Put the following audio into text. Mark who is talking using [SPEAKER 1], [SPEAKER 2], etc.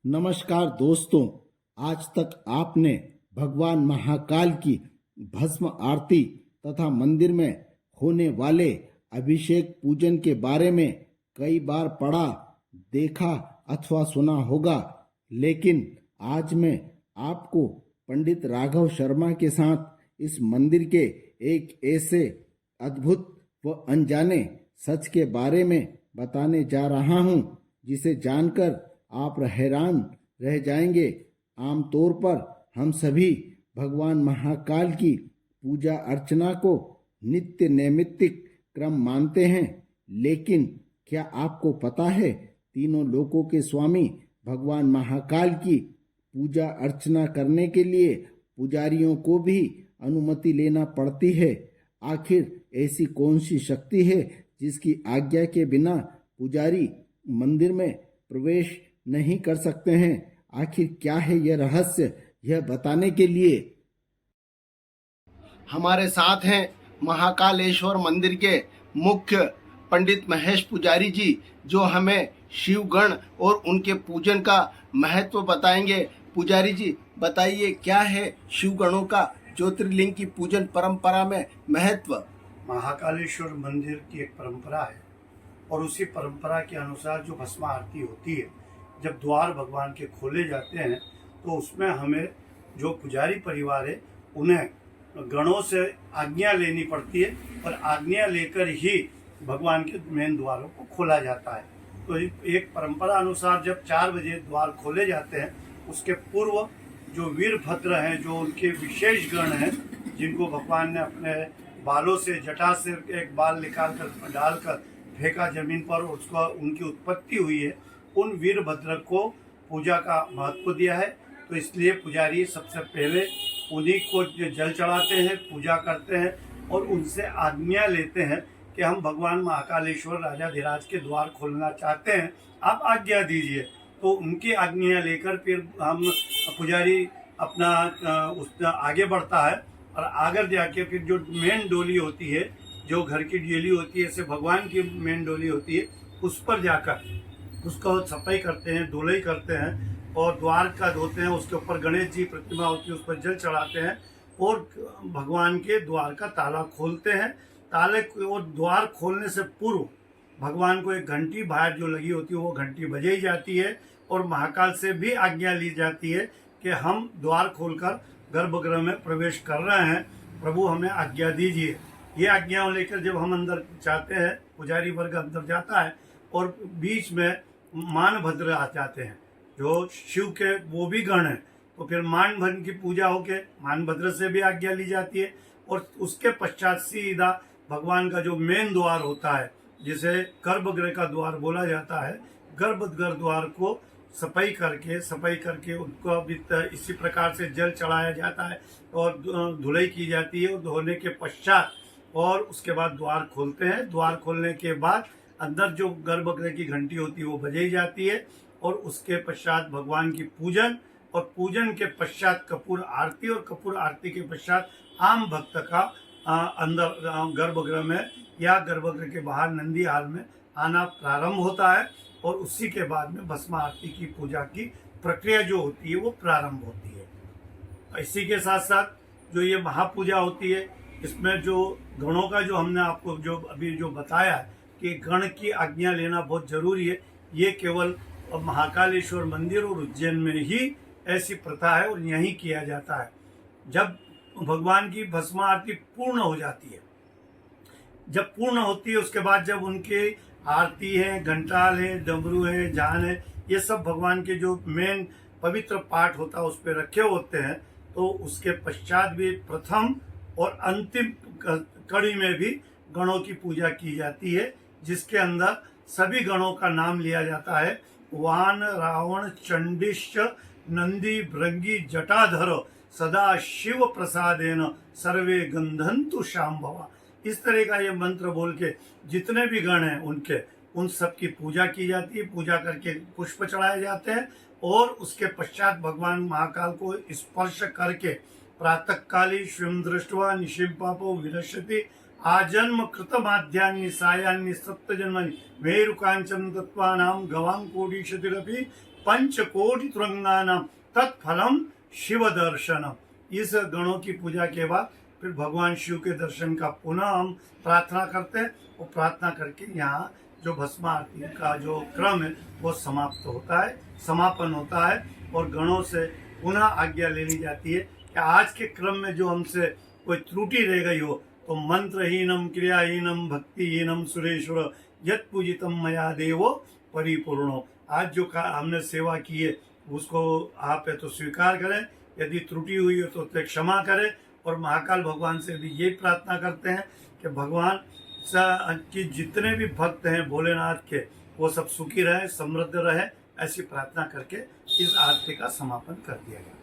[SPEAKER 1] नमस्कार दोस्तों, आज तक आपने भगवान महाकाल की भस्म आरती तथा मंदिर में होने वाले अभिषेक पूजन के बारे में कई बार पढ़ा, देखा अथवा सुना होगा। लेकिन आज मैं आपको पंडित राघव शर्मा के साथ इस मंदिर के एक ऐसे अद्भुत व अनजाने सच के बारे में बताने जा रहा हूँ जिसे जानकर आप हैरान रह जाएंगे। आमतौर पर हम सभी भगवान महाकाल की पूजा अर्चना को नित्य नैमित्तिक क्रम मानते हैं, लेकिन क्या आपको पता है तीनों लोकों के स्वामी भगवान महाकाल की पूजा अर्चना करने के लिए पुजारियों को भी अनुमति लेना पड़ती है। आखिर ऐसी कौन सी शक्ति है जिसकी आज्ञा के बिना पुजारी मंदिर में प्रवेश नहीं कर सकते हैं? आखिर क्या है यह रहस्य? यह बताने के लिए हमारे साथ हैं महाकालेश्वर मंदिर के मुख्य पंडित महेश पुजारी जी, जो हमें शिवगण और उनके पूजन का महत्व बताएंगे। पुजारी जी बताइए, क्या है शिवगणों का ज्योतिर्लिंग की पूजन परंपरा में महत्व?
[SPEAKER 2] महाकालेश्वर मंदिर की एक परंपरा है और उसी परंपरा के अनुसार जो भस्म आरती होती है, जब द्वार भगवान के खोले जाते हैं तो उसमें हमें जो पुजारी परिवार है उन्हें गणों से आज्ञा लेनी पड़ती है और आज्ञा लेकर ही भगवान के मेन द्वारों को खोला जाता है। तो एक परंपरा अनुसार जब 4 बजे द्वार खोले जाते हैं, उसके पूर्व जो वीरभद्र हैं, जो उनके विशेष गण हैं, जिनको भगवान ने अपने बालों से, जटा से एक बाल निकाल कर डालकर फेंका जमीन पर, उसको उनकी उत्पत्ति हुई है, उन वीरभद्र को पूजा का महत्व दिया है। तो इसलिए पुजारी सबसे पहले उन्हीं को जल चढ़ाते हैं, पूजा करते हैं और उनसे आज्ञा लेते हैं कि हम भगवान महाकालेश्वर राजाधिराज के द्वार खोलना चाहते हैं, आप आज्ञा दीजिए। तो उनकी आज्ञा लेकर फिर हम पुजारी अपना उस आगे बढ़ता है और आगे जाके फिर जो मेन डोली होती है, जो घर की डोली होती है, ऐसे भगवान की मेन डोली होती है, उस पर जाकर उसका सफाई करते हैं, धुलाई करते हैं और द्वार का धोते हैं। उसके ऊपर गणेश जी प्रतिमा होती है, उस पर जल चढ़ाते हैं और भगवान के द्वार का ताला खोलते हैं। ताले और द्वार खोलने से पूर्व भगवान को एक घंटी बाहर जो लगी होती है वो घंटी बजाई जाती है और महाकाल से भी आज्ञा ली जाती है कि हम द्वार खोलकर गर्भगृह में प्रवेश कर रहे हैं, प्रभु हमें आज्ञा दीजिए। ये आज्ञाओं लेकर जब हम अंदर जाते हैं, पुजारी वर्ग अंदर जाता है और बीच में मानभद्र आ जाते हैं, जो शिव के वो भी गण हैं। तो फिर मानभद्र की पूजा होके मानभद्र से भी आज्ञा ली जाती है और उसके पश्चात सीधा भगवान का जो मेन द्वार होता है, जिसे गर्भगृह का द्वार बोला जाता है, गर्भगृह द्वार को सफाई करके उनको भी इसी प्रकार से जल चढ़ाया जाता है और धुलाई की जाती है और धोने के पश्चात और उसके बाद द्वार खोलते हैं। द्वार खोलने के बाद अंदर जो गर्भगृह की घंटी होती है वो बजाई जाती है और उसके पश्चात भगवान की पूजन और पूजन के पश्चात कपूर आरती और कपूर आरती के पश्चात आम भक्त का अंदर गर्भगृह में या गर्भगृह के बाहर नंदी हाल में आना प्रारंभ होता है और उसी के बाद में भस्म आरती की पूजा की प्रक्रिया जो होती है वो प्रारंभ होती है। इसी के साथ साथ जो ये महापूजा होती है, इसमें जो गणों का जो हमने आपको जो अभी जो बताया है कि गण की आज्ञा लेना बहुत जरूरी है, ये केवल महाकालेश्वर मंदिर और उज्जैन में ही ऐसी प्रथा है और यहीं किया जाता है। जब भगवान की भस्म आरती पूर्ण हो जाती है, जब पूर्ण होती है उसके बाद जब उनके आरती है, घंटाल है, डमरू है, जान है, ये सब भगवान के जो मेन पवित्र पाठ होता है उस पर रखे होते हैं, तो उसके पश्चात भी प्रथम और अंतिम कड़ी में भी गणों की पूजा की जाती है, जिसके अंदर सभी गणों का नाम लिया जाता है। वान, रावण, चंडिश्च, नंदी, भृंगी, जटाधर, सदा शिव प्रसादेन सर्वे गंधन्तु शाम्भवा। इस तरह का ये मंत्र बोल के जितने भी गण हैं उन सब की पूजा की जाती है। पूजा करके पुष्प चढ़ाए जाते हैं और उसके पश्चात भगवान महाकाल को स्पर्श करके प्रातः काली शिवम दृष्टवा निशिम पापो विनश्यति आजन्म कृतमाध्यान्नि सायान्नि सप्तजन्मनि मेरुकांचन तत्वानां गवां कोटिशतिरपि पंचकोटि तुरंगानाम तत्फलम शिव दर्शनम। इस गणों की पूजा के बाद फिर भगवान शिव के दर्शन का पुनः हम प्रार्थना करते हैं और प्रार्थना करके यहाँ जो भस्म आरती का जो क्रम है वो समाप्त होता है, समापन होता है और गणों से पुनः आज्ञा ले ली जाती है कि आज के क्रम में जो हमसे कोई त्रुटि रह गई हो तो मंत्रहीनम क्रियाहीनम भक्तिहीनम सुरेश्वर यत पूजितम मया देवो परिपूर्णो। आज जो हमने सेवा की है उसको आप है तो स्वीकार करें, यदि त्रुटि हुई हो तो क्षमा करें और महाकाल भगवान से भी यही प्रार्थना करते हैं कि भगवान कि जितने भी भक्त हैं भोलेनाथ के वो सब सुखी रहे, समृद्ध रहे, ऐसी प्रार्थना करके इस आरती का समापन कर दिया गया।